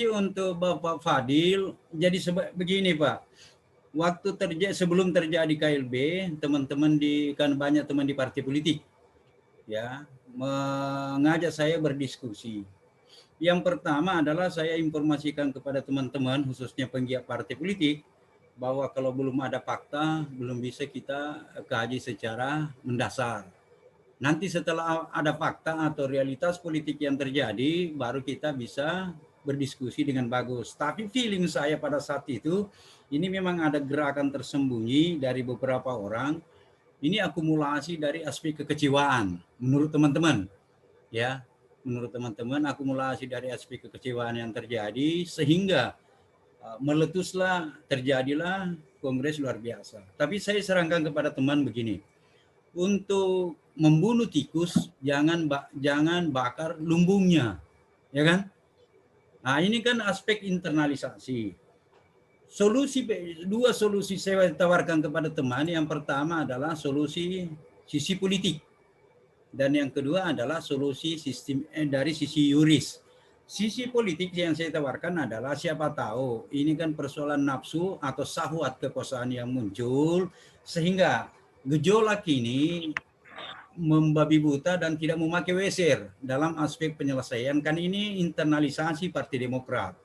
kasih untuk Bapak Fadil. Jadi begini Pak, sebelum terjadi KLB, teman-teman kan banyak teman di partai politik ya mengajak saya berdiskusi. Yang pertama adalah saya informasikan kepada teman-teman khususnya penggiat partai politik bahwa kalau belum ada fakta belum bisa kita kaji secara mendasar. Nanti setelah ada fakta atau realitas politik yang terjadi, baru kita bisa berdiskusi dengan bagus. Tapi feeling saya pada saat itu, ini memang ada gerakan tersembunyi dari beberapa orang. Ini akumulasi dari aspek kekecewaan, menurut teman-teman. Ya, menurut teman-teman akumulasi dari aspek kekecewaan yang terjadi, sehingga terjadilah kongres luar biasa. Tapi saya sarankan kepada teman begini, untuk membunuh tikus jangan bakar lumbungnya, ya kan? Nah, ini kan aspek internalisasi. Dua solusi saya tawarkan kepada teman. Yang pertama adalah solusi sisi politik, dan yang kedua adalah solusi sistem dari sisi yuris. Sisi politik yang saya tawarkan adalah siapa tahu ini kan persoalan nafsu atau syahwat kekuasaan yang muncul, sehingga gejolak ini membabi buta dan tidak memakai WSR dalam aspek penyelesaian. Kan ini internalisasi Partai Demokrat.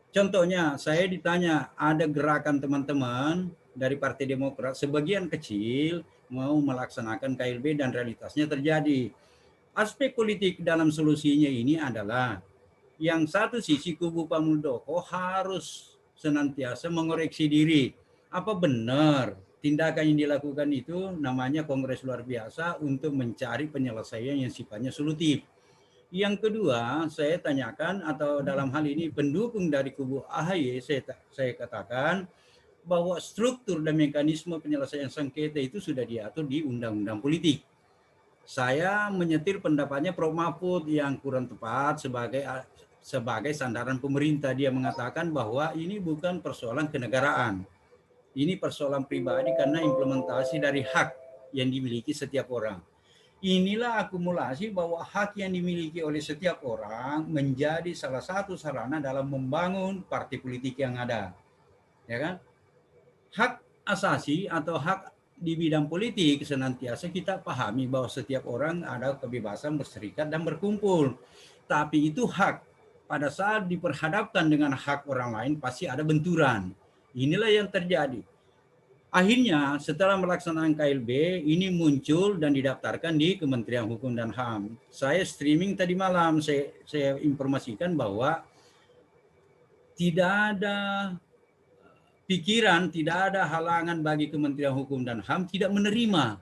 Contohnya saya ditanya ada gerakan teman-teman dari Partai Demokrat sebagian kecil mau melaksanakan KLB dan realitasnya terjadi. Aspek politik dalam solusinya ini adalah yang satu sisi kubu Pak Muldoko harus senantiasa mengoreksi diri. Apa benar tindakan yang dilakukan itu namanya kongres luar biasa untuk mencari penyelesaian yang sifatnya solutif. Yang kedua, saya tanyakan atau dalam hal ini pendukung dari kubu AHY, saya katakan bahwa struktur dan mekanisme penyelesaian sengketa itu sudah diatur di undang-undang politik. Saya menyetir pendapatnya Prof. Mahfud yang kurang tepat sebagai sandaran pemerintah. Dia mengatakan bahwa ini bukan persoalan kenegaraan. Ini persoalan pribadi karena implementasi dari hak yang dimiliki setiap orang. Inilah akumulasi bahwa hak yang dimiliki oleh setiap orang menjadi salah satu sarana dalam membangun partai politik yang ada. Ya kan? Hak asasi atau hak di bidang politik senantiasa kita pahami bahwa setiap orang ada kebebasan berserikat dan berkumpul. Tapi itu hak. Pada saat diperhadapkan dengan hak orang lain pasti ada benturan. Inilah yang terjadi. Akhirnya setelah melaksanakan KLB ini muncul dan didaftarkan di Kementerian Hukum dan HAM. Saya streaming tadi malam, saya informasikan bahwa tidak ada pikiran, tidak ada halangan bagi Kementerian Hukum dan HAM tidak menerima.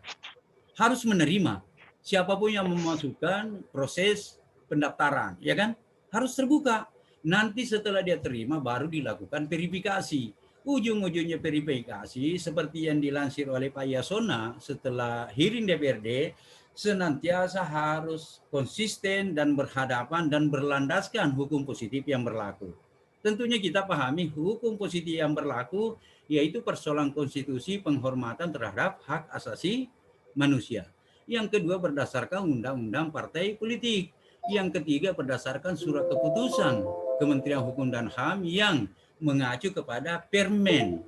Harus menerima siapapun yang memasukkan proses pendaftaran, ya kan? Harus terbuka. Nanti setelah dia terima baru dilakukan verifikasi. Ujung-ujungnya verifikasi seperti yang dilansir oleh Pak Yasona setelah hearing DPRD, senantiasa harus konsisten dan berhadapan dan berlandaskan hukum positif yang berlaku. Tentunya kita pahami hukum positif yang berlaku yaitu persoalan konstitusi, penghormatan terhadap hak asasi manusia. Yang kedua berdasarkan undang-undang partai politik. Yang ketiga berdasarkan surat keputusan Kementerian Hukum dan HAM yang mengacu kepada Permen.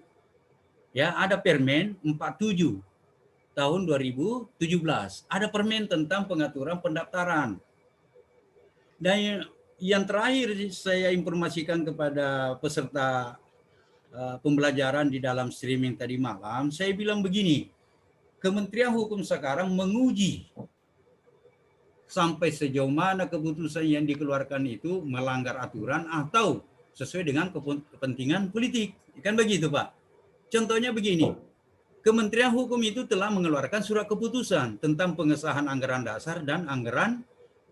Ya, ada Permen 47 tahun 2017. Ada Permen tentang pengaturan pendaftaran. Dan yang terakhir saya informasikan kepada peserta pembelajaran di dalam streaming tadi malam, saya bilang begini, Kementerian Hukum sekarang menguji sampai sejauh mana keputusan yang dikeluarkan itu melanggar aturan atau sesuai dengan kepentingan politik. Kan begitu, Pak. Contohnya begini, Kementerian Hukum itu telah mengeluarkan surat keputusan tentang pengesahan anggaran dasar dan anggaran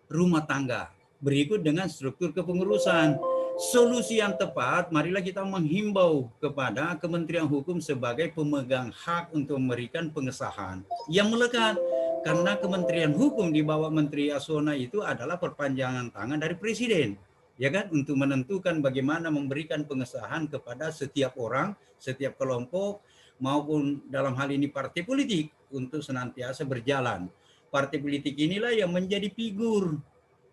rumah tangga. Berikut dengan struktur kepengurusan. Solusi yang tepat, marilah kita menghimbau kepada Kementerian Hukum sebagai pemegang hak untuk memberikan pengesahan yang melekat. Karena Kementerian Hukum di bawah Menteri Yasona itu adalah perpanjangan tangan dari Presiden. Ya kan, untuk menentukan bagaimana memberikan pengesahan kepada setiap orang, setiap kelompok, maupun dalam hal ini partai politik untuk senantiasa berjalan. Partai politik inilah yang menjadi figur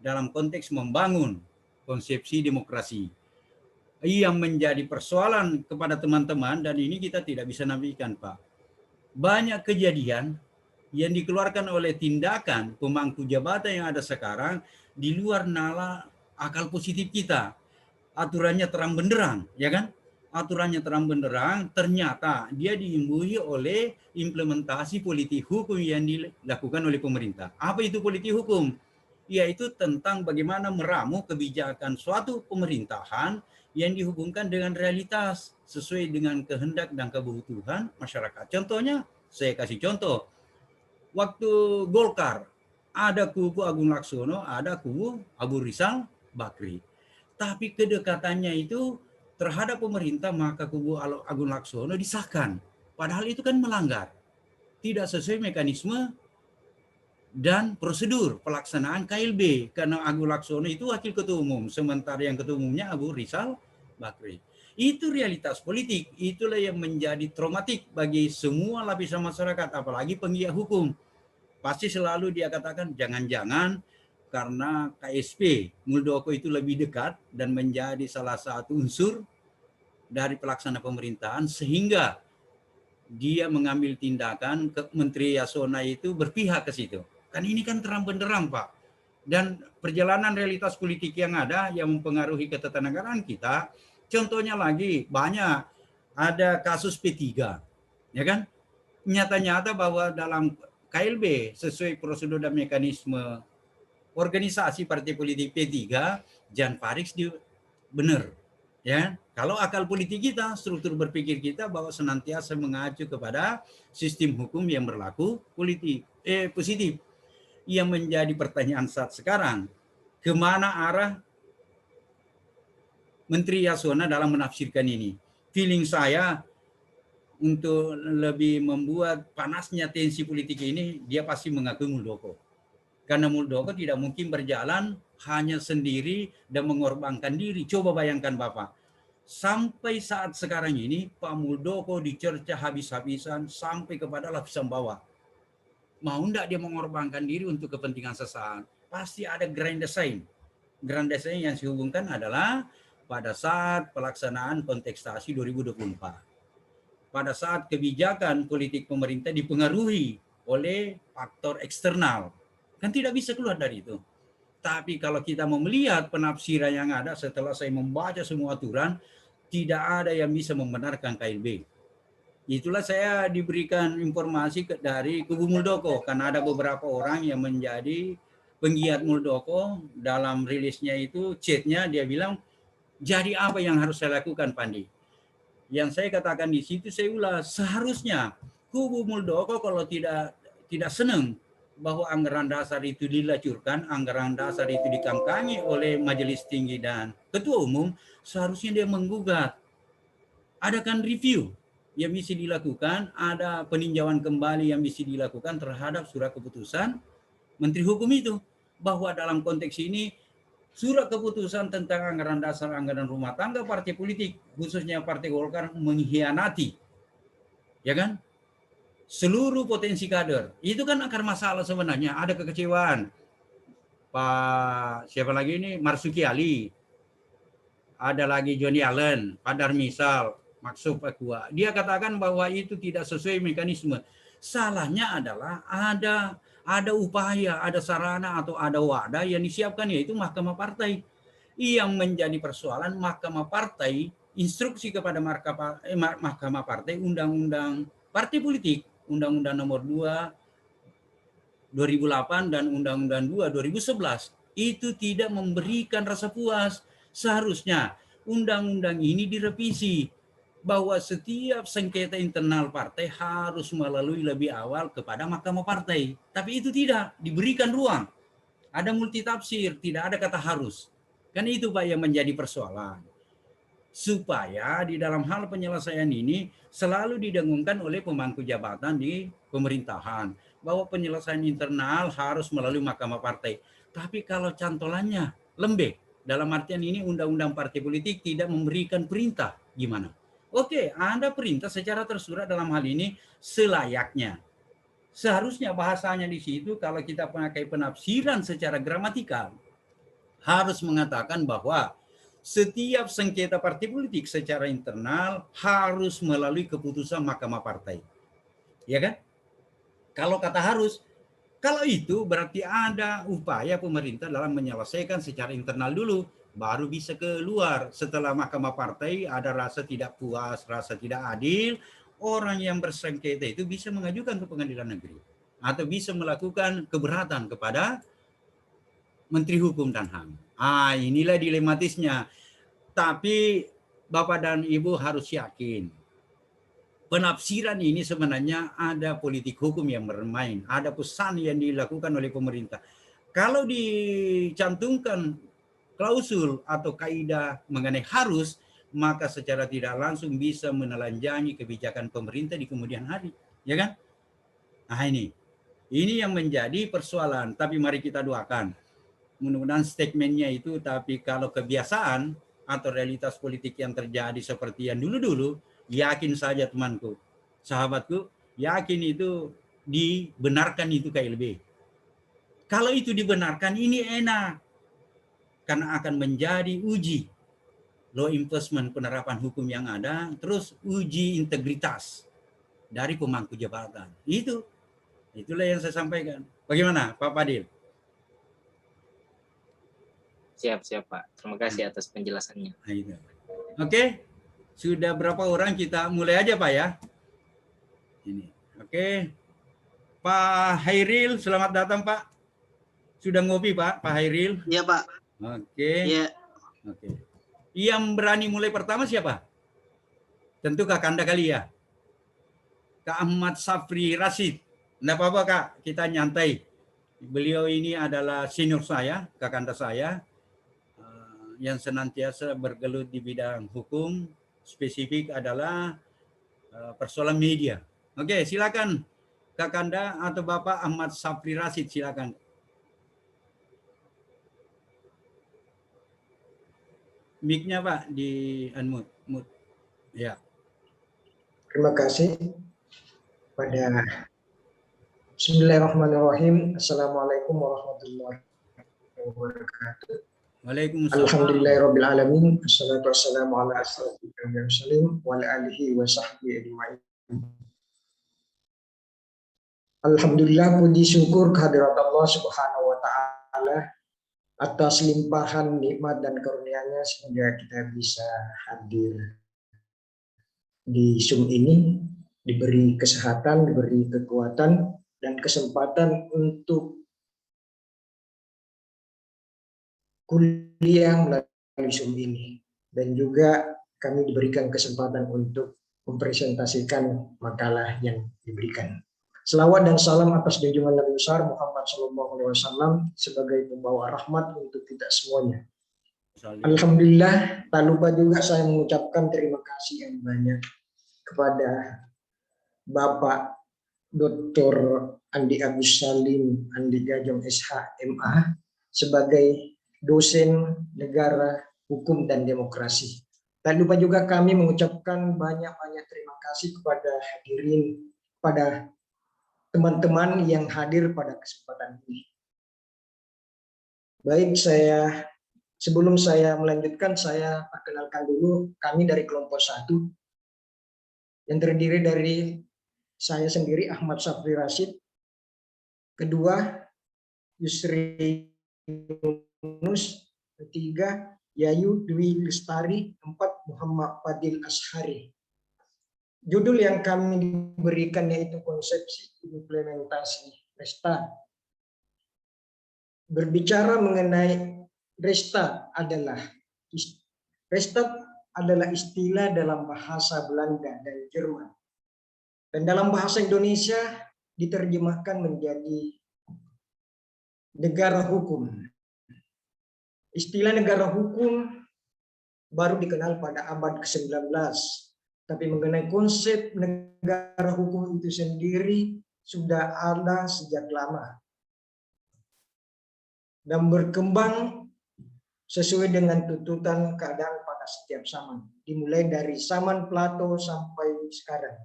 dalam konteks membangun konsepsi demokrasi. yang menjadi persoalan kepada teman-teman, dan ini kita tidak bisa nafikan, Pak. Banyak kejadian yang dikeluarkan oleh tindakan pemangku jabatan yang ada sekarang di luar nalar akal positif kita. Aturannya terang benderang, ya kan? Aturannya terang benderang, ternyata dia diimbuhi oleh implementasi politik hukum yang dilakukan oleh pemerintah. Apa itu politik hukum? Yaitu tentang bagaimana meramu kebijakan suatu pemerintahan yang dihubungkan dengan realitas sesuai dengan kehendak dan kebutuhan masyarakat. Contohnya, saya kasih contoh. Waktu Golkar, ada kubu Agung Laksono, ada kubu Abu Rizal Bakri. Tapi kedekatannya itu terhadap pemerintah, maka kubu Agung Laksono disahkan. Padahal itu kan melanggar. Tidak sesuai mekanisme dan prosedur pelaksanaan KLB. Karena Agung Laksono itu wakil ketua umum, sementara yang ketua umumnya Abu Rizal Bakri. Itu realitas politik. Itulah yang menjadi traumatik bagi semua lapisan masyarakat, apalagi penggiat hukum. Pasti selalu dia katakan, jangan-jangan karena KSP Muldoko itu lebih dekat dan menjadi salah satu unsur dari pelaksana pemerintahan, sehingga dia mengambil tindakan ke Menteri Yasona itu berpihak ke situ. Kan ini kan terang benderang, Pak. Dan perjalanan realitas politik yang ada yang mempengaruhi ketatanegaraan kita, contohnya lagi banyak, ada kasus P3, ya kan? Nyata-nyata bahwa dalam KLB sesuai prosedur dan mekanisme organisasi partai politik P3, Jan Farid benar, ya. Kalau akal politik kita, struktur berpikir kita bahwa senantiasa mengacu kepada sistem hukum yang berlaku positif. Yang menjadi pertanyaan saat sekarang, kemana arah Menteri Yasona dalam menafsirkan ini? Feeling saya, untuk lebih membuat panasnya tensi politik ini, dia pasti mengakui Muldoko. Karena Muldoko tidak mungkin berjalan hanya sendiri dan mengorbankan diri. Coba bayangkan Bapak, sampai saat sekarang ini Pak Muldoko dicerca habis-habisan sampai kepada lapisan bawah. Mau enggak dia mengorbankan diri untuk kepentingan sesaat? Pasti ada grand design. Grand design yang dihubungkan adalah pada saat pelaksanaan kontestasi 2024. Pada saat kebijakan politik pemerintah dipengaruhi oleh faktor eksternal. Kan tidak bisa keluar dari itu. Tapi kalau kita mau melihat penafsiran yang ada setelah saya membaca semua aturan, tidak ada yang bisa membenarkan KLB. Itulah saya diberikan informasi dari kubu Muldoko, karena ada beberapa orang yang menjadi penggiat Muldoko. Dalam rilisnya itu, chatnya dia bilang, jadi apa yang harus saya lakukan, Pandi? Yang saya katakan di situ, saya ulas, seharusnya kubu Muldoko kalau tidak senang bahwa anggaran dasar itu dilacurkan, anggaran dasar itu dikangkangi oleh Majelis Tinggi dan Ketua Umum, seharusnya dia menggugat. Adakan review yang bisa dilakukan, ada peninjauan kembali yang bisa dilakukan terhadap surat keputusan Menteri Hukum itu, bahwa dalam konteks ini surat keputusan tentang anggaran dasar anggaran rumah tangga partai politik, khususnya Partai Golkar, mengkhianati, ya kan, seluruh potensi kader. Itu kan akar masalah sebenarnya. Ada kekecewaan. Pak siapa lagi ini, Marsuki Ali, ada lagi Johnny Allen, Pak Darmisal, Maksud Pakua. Dia katakan bahwa itu tidak sesuai mekanisme. Salahnya adalah ada upaya, ada sarana atau ada wadah yang disiapkan, yaitu Mahkamah Partai. Yang menjadi persoalan Mahkamah Partai, instruksi kepada Mahkamah Partai, Undang-Undang Partai Politik, Undang-Undang Nomor 2 2008 dan Undang-Undang 2 2011 itu tidak memberikan rasa puas. Seharusnya undang-undang ini direvisi, bahwa setiap sengketa internal partai harus melalui lebih awal kepada Mahkamah Partai. Tapi itu tidak diberikan ruang. Ada multitafsir, tidak ada kata harus. Kan itu Pak yang menjadi persoalan. Supaya di dalam hal penyelesaian ini selalu didengungkan oleh pemangku jabatan di pemerintahan, bahwa penyelesaian internal harus melalui Mahkamah Partai. Tapi kalau cantolannya lembek, dalam artian ini undang-undang partai politik tidak memberikan perintah, gimana? Oke, Anda perintah secara tersurat dalam hal ini selayaknya. Seharusnya bahasanya di situ, kalau kita pakai penafsiran secara gramatikal, harus mengatakan bahwa setiap sengketa partai politik secara internal harus melalui keputusan Mahkamah Partai. Ya kan? Kalau kata harus, kalau itu berarti ada upaya pemerintah dalam menyelesaikan secara internal dulu, baru bisa keluar. Setelah Mahkamah Partai ada rasa tidak puas, rasa tidak adil, orang yang bersengketa itu bisa mengajukan ke pengadilan negeri. Atau bisa melakukan keberatan kepada Menteri Hukum dan HAM. Inilah dilematisnya. Tapi Bapak dan Ibu harus yakin, penafsiran ini sebenarnya ada politik hukum yang bermain, ada pesan yang dilakukan oleh pemerintah. Kalau dicantumkan klausul atau kaidah mengenai harus, maka secara tidak langsung bisa menelanjangi kebijakan pemerintah di kemudian hari, ya kan? Nah ini yang menjadi persoalan. Tapi mari kita doakan, mudah-mudahan statementnya itu. Tapi kalau kebiasaan atau realitas politik yang terjadi seperti yang dulu-dulu, yakin saja temanku, sahabatku, yakin itu dibenarkan itu KLB. Kalau itu dibenarkan, ini enak. Karena akan menjadi uji law enforcement, penerapan hukum yang ada, terus uji integritas dari pemangku jabatan. Itulah yang saya sampaikan. Bagaimana Pak Fadil? Siap Pak. Terima kasih atas penjelasannya. Oke. Sudah berapa orang, kita mulai aja Pak ya. Ini. Oke. Pak Hairil, selamat datang Pak. Sudah ngopi Pak Hairil? Iya Pak. Oke. Iya. Oke. Yang berani mulai pertama siapa? Tentu Kakanda kali ya. Kak Ahmad Safri Rashid. Enggak apa-apa Kak, kita nyantai. Beliau ini adalah senior saya, Kakanda saya, yang senantiasa bergelut di bidang hukum, spesifik adalah persoalan media. Oke, silakan Kakanda atau Bapak Ahmad Safri Rashid, silakan. Mic-nya Pak di unmute. Ya. Terima kasih. Pada Bismillahirrahmanirrahim. Assalamualaikum warahmatullahi wabarakatuh. Waalaikumsalam. Alhamdulillahirabbil alamin. Wassalatu wassalamu ala asyrofil mursalin wa ala alihi wa sahbihi ajmain. Alhamdulillah, puji syukur kehadirat Allah Subhanahu wa taala atas limpahan nikmat dan karunia-Nya sehingga kita bisa hadir di Zoom ini, diberi kesehatan, diberi kekuatan dan kesempatan untuk kuliah melalui Zoom ini, dan juga kami diberikan kesempatan untuk mempresentasikan makalah yang diberikan. Selawat dan salam atas junjungan Nabi besar Muhammad SAW sebagai pembawa rahmat untuk kita semuanya. Alhamdulillah, tak lupa juga saya mengucapkan terima kasih yang banyak kepada Bapak Dr. Andi Agus Salim Andi Gajong SH MA sebagai dosen negara, hukum, dan demokrasi. Tak lupa juga kami mengucapkan banyak-banyak terima kasih kepada hadirin, pada teman-teman yang hadir pada kesempatan ini. Baik, sebelum saya melanjutkan, saya perkenalkan dulu kami dari kelompok 1 yang terdiri dari saya sendiri Ahmad Safri Rashid, kedua Yusri Yunus, ketiga Yayu Dwi Lestari, 4 Muhammad Fadil Ashari. Judul yang kami diberikan yaitu konsepsi implementasi Resta. Berbicara mengenai Resta adalah istilah dalam bahasa Belanda dan Jerman. Dan dalam bahasa Indonesia diterjemahkan menjadi negara hukum. Istilah negara hukum baru dikenal pada abad ke-19. Tapi mengenai konsep negara hukum itu sendiri sudah ada sejak lama dan berkembang sesuai dengan tuntutan keadaan pada setiap zaman, dimulai dari zaman Plato sampai sekarang.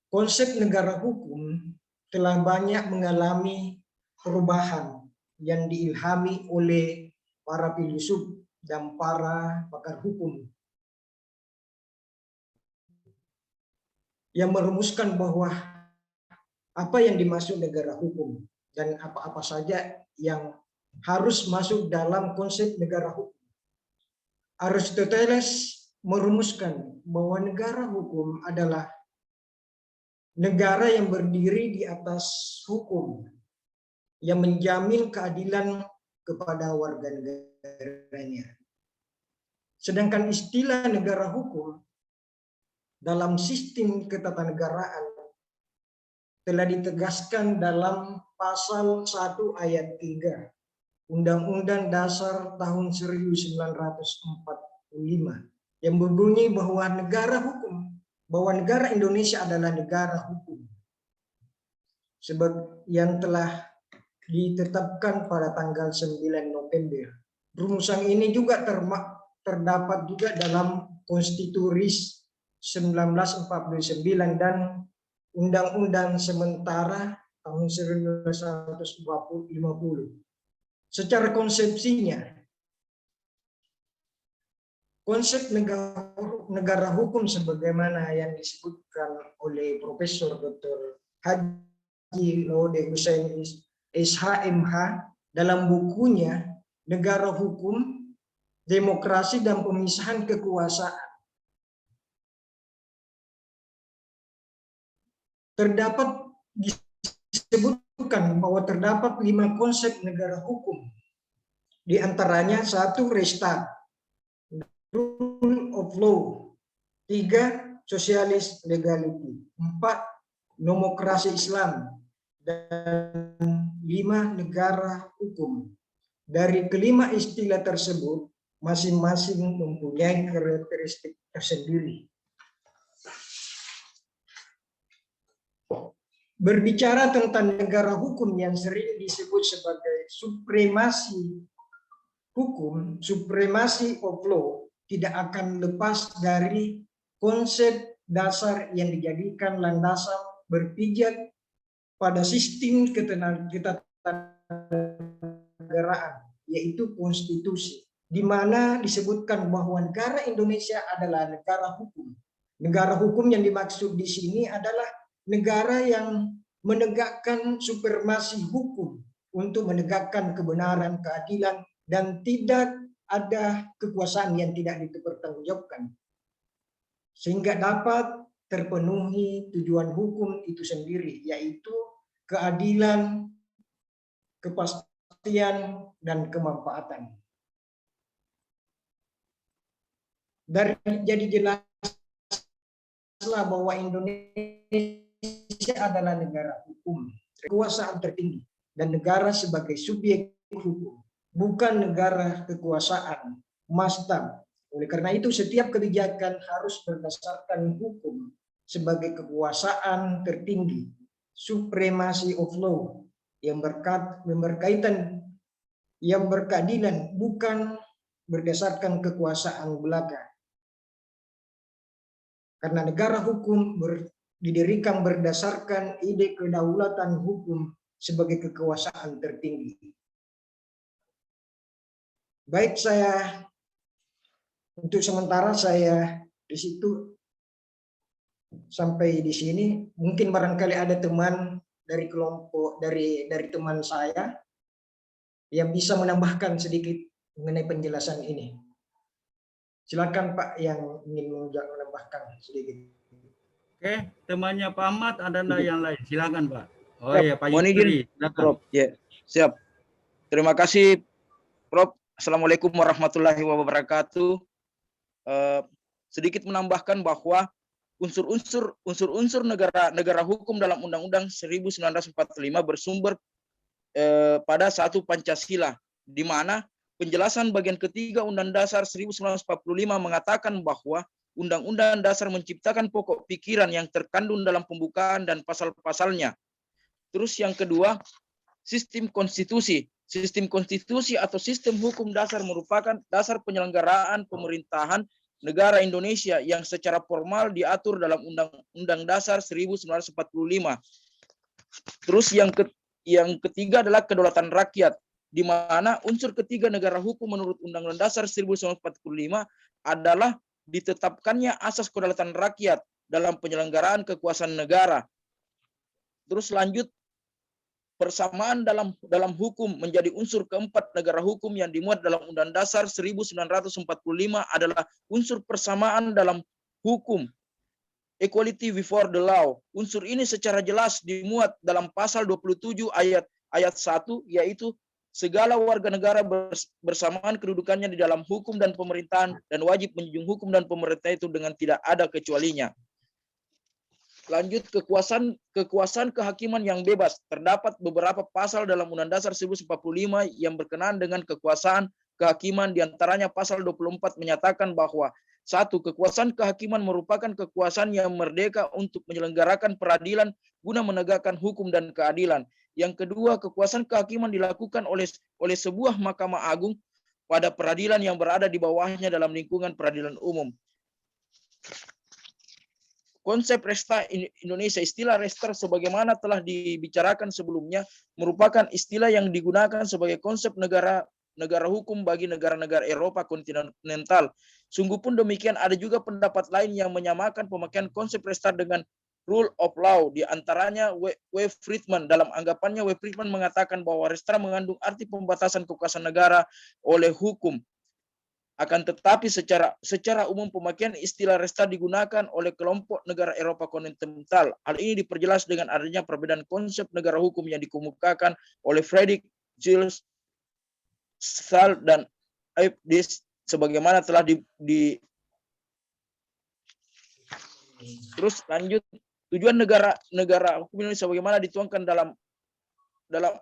Konsep negara hukum telah banyak mengalami perubahan yang diilhami oleh para filsuf dan para pakar hukum yang merumuskan bahwa apa yang dimaksud negara hukum dan apa-apa saja yang harus masuk dalam konsep negara hukum. Aristoteles merumuskan bahwa negara hukum adalah negara yang berdiri di atas hukum, yang menjamin keadilan kepada warga negaranya. Sedangkan istilah negara hukum dalam sistem ketatanegaraan telah ditegaskan dalam pasal 1 ayat 3 Undang-Undang Dasar tahun 1945 yang berbunyi bahwa negara Indonesia adalah negara hukum yang telah ditetapkan pada tanggal 9 November. Rumusan ini juga terdapat juga dalam Konstitusi 1949 dan Undang-Undang Sementara tahun 1950. Secara konsepsinya, konsep negara hukum sebagaimana yang disebutkan oleh Profesor Dr. Haji Laude Hussein SHMH dalam bukunya Negara Hukum, Demokrasi dan Pemisahan Kekuasaan. Terdapat disebutkan bahwa terdapat 5 konsep negara hukum. Di antaranya 1. Restart, rule of law. 3. Socialist legality. 4. Demokrasi Islam. Dan 5. Negara hukum. Dari kelima istilah tersebut, masing-masing mempunyai karakteristik tersendiri. Berbicara tentang negara hukum yang sering disebut sebagai supremasi hukum, supremasi of law, tidak akan lepas dari konsep dasar yang dijadikan landasan berpijak pada sistem ketatanegaraan, yaitu konstitusi, di mana disebutkan bahwa negara Indonesia adalah negara hukum. Negara hukum yang dimaksud di sini adalah negara yang menegakkan supremasi hukum untuk menegakkan kebenaran, keadilan, dan tidak ada kekuasaan yang tidak dipertanggungjawabkan. Sehingga dapat terpenuhi tujuan hukum itu sendiri, yaitu keadilan, kepastian, dan kemanfaatan. Jadi jelaslah bahwa Indonesia adalah negara hukum, kekuasaan tertinggi, dan negara sebagai subjek hukum, bukan negara kekuasaan mastab. Oleh karena itu, setiap kebijakan harus berdasarkan hukum sebagai kekuasaan tertinggi, supremasi of law, yang berkaitan, yang berkeadilan, bukan berdasarkan kekuasaan belaka. Karena negara hukum didirikan berdasarkan ide kedaulatan hukum sebagai kekuasaan tertinggi. Baik, untuk sementara saya di situ sampai di sini. Mungkin barangkali ada teman dari kelompok dari teman saya yang bisa menambahkan sedikit mengenai penjelasan ini. Silakan Pak yang ingin menambahkan sedikit. Oke, temannya Pak Ahmad, ada yang lain? Silakan Pak. Oh Siap. ya, Pak Mohon izin, Yusri, silakan. Prof. Ya, siap. Terima kasih, Prof. Assalamualaikum warahmatullahi wabarakatuh. Sedikit menambahkan bahwa unsur-unsur negara hukum dalam Undang-Undang 1945 bersumber pada 1 Pancasila, di mana penjelasan bagian ketiga Undang Dasar 1945 mengatakan bahwa Undang-Undang Dasar menciptakan pokok pikiran yang terkandung dalam pembukaan dan pasal-pasalnya. Terus yang kedua, sistem konstitusi. Sistem konstitusi atau sistem hukum dasar merupakan dasar penyelenggaraan pemerintahan negara Indonesia yang secara formal diatur dalam Undang-Undang Dasar 1945. Terus yang ketiga adalah kedaulatan rakyat. di mana unsur ketiga negara hukum menurut Undang-Undang Dasar 1945 adalah ditetapkannya asas kedaulatan rakyat dalam penyelenggaraan kekuasaan negara. Terus lanjut, persamaan dalam hukum menjadi unsur keempat negara hukum yang dimuat dalam Undang Dasar 1945 adalah unsur persamaan dalam hukum, equality before the law. Unsur ini secara jelas dimuat dalam pasal 27 ayat 1, yaitu segala warga negara bersamaan kedudukannya di dalam hukum dan pemerintahan dan wajib menjunjung hukum dan pemerintah itu dengan tidak ada kecualinya. Lanjut, kekuasaan kehakiman yang bebas. Terdapat beberapa pasal dalam Undang Dasar 1945 yang berkenaan dengan kekuasaan kehakiman, diantaranya pasal 24 menyatakan bahwa 1. Kekuasaan kehakiman merupakan kekuasaan yang merdeka untuk menyelenggarakan peradilan guna menegakkan hukum dan keadilan. Yang kedua, kekuasaan kehakiman dilakukan oleh sebuah Mahkamah Agung pada peradilan yang berada di bawahnya dalam lingkungan peradilan umum. Konsep resta Indonesia, istilah resta sebagaimana telah dibicarakan sebelumnya, merupakan istilah yang digunakan sebagai konsep negara hukum bagi negara-negara Eropa kontinental. Sungguh pun demikian, ada juga pendapat lain yang menyamakan pemakaian konsep resta dengan rule of law. Di antaranya W. Friedman. Dalam anggapannya, W. Friedman mengatakan bahwa resta mengandung arti pembatasan kekuasaan negara oleh hukum. Akan tetapi secara umum pemakaian istilah resta digunakan oleh kelompok negara Eropa kontinental. Hal ini diperjelas dengan adanya perbedaan konsep negara hukum yang dikemukakan oleh Friedrich Gilles Stahl dan Aibdis sebagaimana telah Terus lanjut, tujuan negara hukum Indonesia sebagaimana dituangkan dalam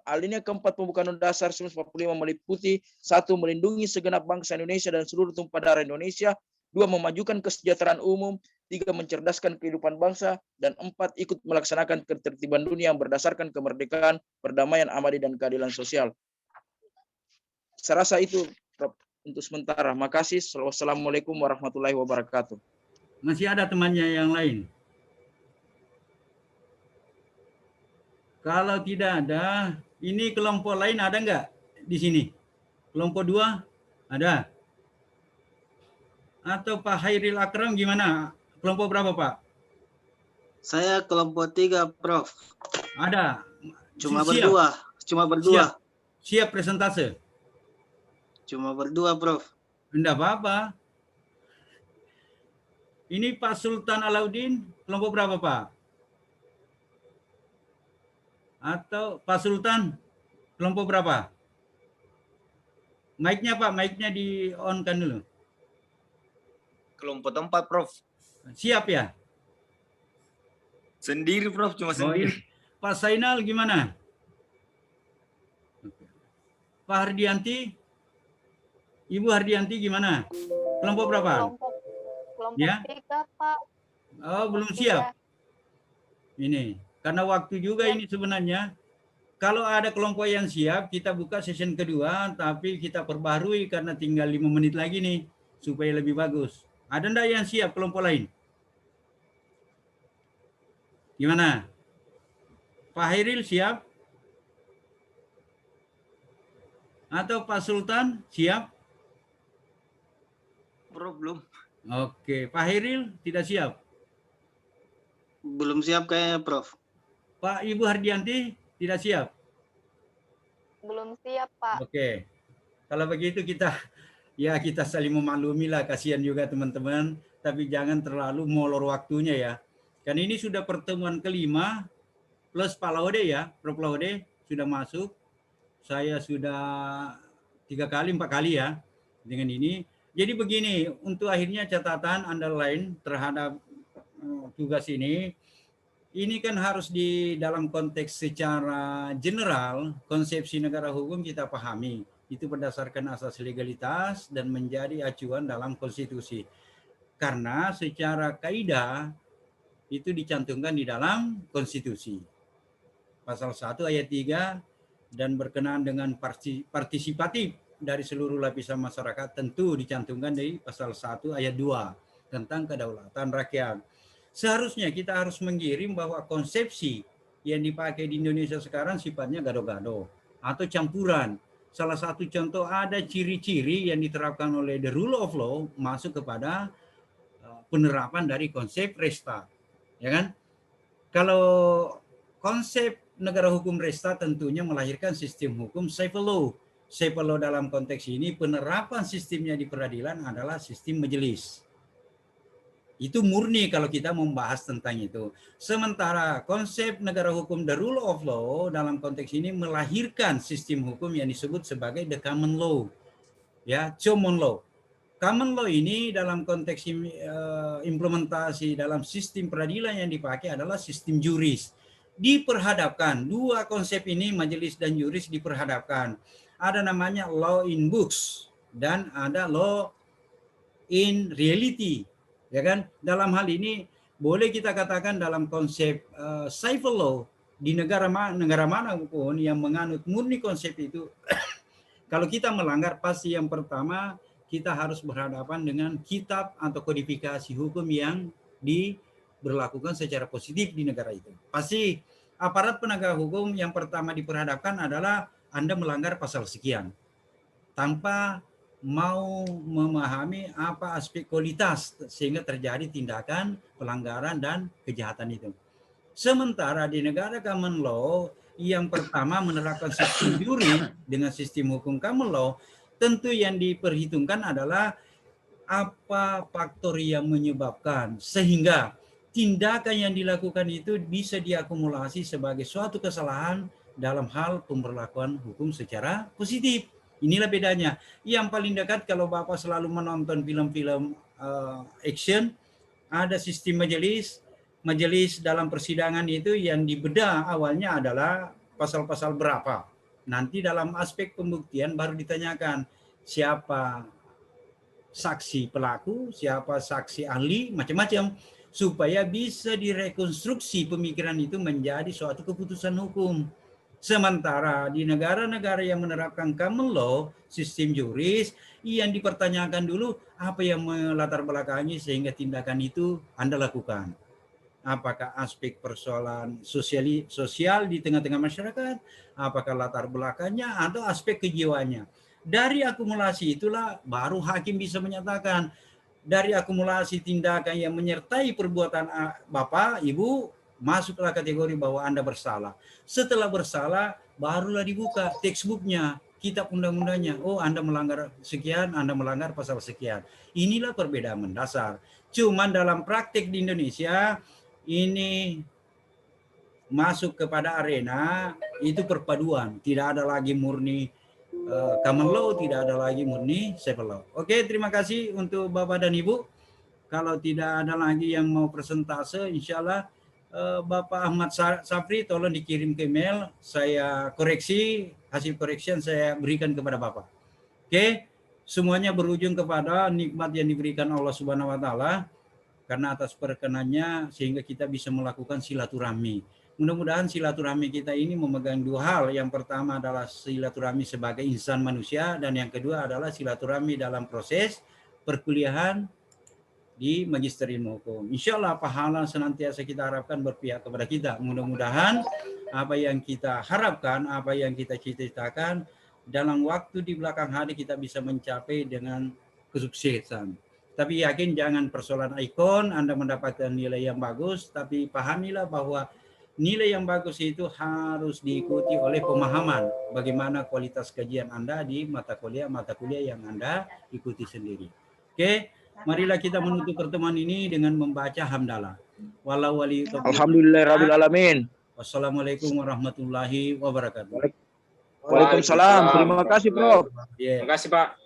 alinea keempat pembukaan Undang Dasar 1945 meliputi 1. Melindungi segenap bangsa Indonesia dan seluruh tumpah darah Indonesia. 2. Memajukan kesejahteraan umum. 3. Mencerdaskan kehidupan bangsa. Dan 4. Ikut melaksanakan ketertiban dunia yang berdasarkan kemerdekaan, perdamaian abadi, dan keadilan sosial. Saya rasa itu untuk sementara. Makasih. Wassalamualaikum warahmatullahi wabarakatuh. Masih ada temannya yang lain? Kalau tidak ada, ini kelompok lain ada nggak di sini? Kelompok 2 ada? Atau Pak Hairil Akram gimana? Kelompok berapa, Pak? Saya kelompok 3, Prof. Ada. Cuma Siap. berdua. Siap presentase? Cuma berdua, Prof. Enggak apa-apa. Ini Pak Sultan Alauddin, kelompok berapa, Pak? Atau Pak Sultan, kelompok berapa? Mic-nya, Pak, mic-nya di-on-kan dulu. Kelompok 4, Prof. Siap ya? Sendiri, Prof. Cuma Oh, sendiri. iya. Pak Sainal gimana? Pak Hardianti? Ibu Hardianti gimana? Kelompok berapa? Kelompok Ya? 3, Pak. Oh, belum siap. Ini, karena waktu juga ini sebenarnya. Kalau ada kelompok yang siap, kita buka session kedua, tapi kita perbarui karena tinggal 5 menit lagi nih, supaya lebih bagus. Ada enggak yang siap kelompok lain? Gimana? Pak Hairil siap? Atau Pak Sultan siap? Prof, belum. Oke, Pak Hairil tidak siap? Belum siap kayaknya, Prof. Pak Ibu Hardianti tidak siap? Belum siap, Pak. Oke. Kalau begitu kita saling memaklumi lah, kasihan juga teman-teman, tapi jangan terlalu molor waktunya ya. Kan ini sudah pertemuan kelima plus Pak Laude ya, Prof Laude sudah masuk. Saya sudah 3 kali, 4 kali ya dengan ini. Jadi begini, untuk akhirnya catatan underline terhadap tugas ini kan harus di dalam konteks secara general, konsepsi negara hukum kita pahami. Itu berdasarkan asas legalitas dan menjadi acuan dalam konstitusi. Karena secara kaidah itu dicantumkan di dalam konstitusi. Pasal 1 ayat 3 dan berkenaan dengan partisipatif dari seluruh lapisan masyarakat tentu dicantumkan di pasal 1 ayat 2 tentang kedaulatan rakyat. Seharusnya kita harus mengirim bahwa konsepsi yang dipakai di Indonesia sekarang sifatnya gado-gado atau campuran. salah satu contoh ada ciri-ciri yang diterapkan oleh the rule of law masuk kepada penerapan dari konsep resta, ya kan? Kalau konsep negara hukum resta tentunya melahirkan sistem hukum civil law. Civil law dalam konteks ini penerapan sistemnya di peradilan adalah sistem majelis. Itu murni kalau kita membahas tentang itu. Sementara konsep negara hukum the rule of law dalam konteks ini melahirkan sistem hukum yang disebut sebagai the common law, ya, common law. Common law ini dalam konteks implementasi dalam sistem peradilan yang dipakai adalah sistem juris. Diperhadapkan dua konsep ini, majelis dan juris diperhadapkan. Ada namanya law in books dan ada law in reality, ya kan? Dalam hal ini boleh kita katakan dalam konsep civil law di negara mana pun yang menganut murni konsep itu, kalau kita melanggar pasti yang pertama kita harus berhadapan dengan kitab atau kodifikasi hukum yang diberlakukan secara positif di negara itu. Pasti aparat penegak hukum yang pertama diperhadapkan adalah Anda melanggar pasal sekian, tanpa mau memahami apa aspek kualitas sehingga terjadi tindakan pelanggaran dan kejahatan itu. Sementara di negara common law yang pertama menerapkan sistem juris dengan sistem hukum common law, tentu yang diperhitungkan adalah apa faktor yang menyebabkan sehingga tindakan yang dilakukan itu bisa diakumulasi sebagai suatu kesalahan dalam hal pemberlakuan hukum secara positif. Inilah bedanya. Yang paling dekat kalau Bapak selalu menonton film-film action, ada sistem majelis. Majelis dalam persidangan itu yang dibedah awalnya adalah pasal-pasal berapa. Nanti dalam aspek pembuktian baru ditanyakan siapa saksi pelaku, siapa saksi ahli, macam-macam, supaya bisa direkonstruksi pemikiran itu menjadi suatu keputusan hukum. Sementara di negara-negara yang menerapkan common law, sistem juris, yang dipertanyakan dulu apa yang melatar belakangi sehingga tindakan itu Anda lakukan. Apakah aspek persoalan sosial di tengah-tengah masyarakat, apakah latar belakangnya, atau aspek kejiwaannya. Dari akumulasi itulah baru hakim bisa menyatakan, dari akumulasi tindakan yang menyertai perbuatan Bapak, Ibu, masuklah kategori bahwa Anda bersalah. Setelah bersalah, barulah dibuka textbooknya, kitab undang-undangnya. Oh, Anda melanggar sekian, Anda melanggar pasal sekian. Inilah perbedaan mendasar. Cuman dalam praktek di Indonesia, ini masuk kepada arena itu perpaduan, tidak ada lagi murni common law, tidak ada lagi murni civil law. Oke, terima kasih untuk Bapak dan Ibu. Kalau tidak ada lagi yang mau presentase, insya Allah Bapak Ahmad Safri tolong dikirim ke email, saya koreksi, hasil correction saya berikan kepada Bapak. Oke, semuanya berujung kepada nikmat yang diberikan Allah Subhanahu wa taala karena atas perkenannya sehingga kita bisa melakukan silaturahmi. Mudah-mudahan silaturahmi kita ini memegang dua hal. Yang pertama adalah silaturahmi sebagai insan manusia, dan yang kedua adalah silaturahmi dalam proses perkuliahan di Magister Ilmu Hukum. Insya Allah pahala senantiasa kita harapkan berpihak kepada kita. Mudah-mudahan apa yang kita harapkan, apa yang kita cita-citakan dalam waktu di belakang hari kita bisa mencapai dengan kesuksesan. Tapi yakin jangan persoalan ikon, Anda mendapatkan nilai yang bagus, tapi pahamilah bahwa nilai yang bagus itu harus diikuti oleh pemahaman bagaimana kualitas kajian Anda di mata kuliah yang Anda ikuti sendiri. Oke, marilah kita menutup pertemuan ini dengan membaca hamdalah. Alhamdulillahirabbil alamin. Wassalamualaikum warahmatullahi wabarakatuh. Waalaikumsalam. Terima kasih, Prof. Terima kasih, Pak.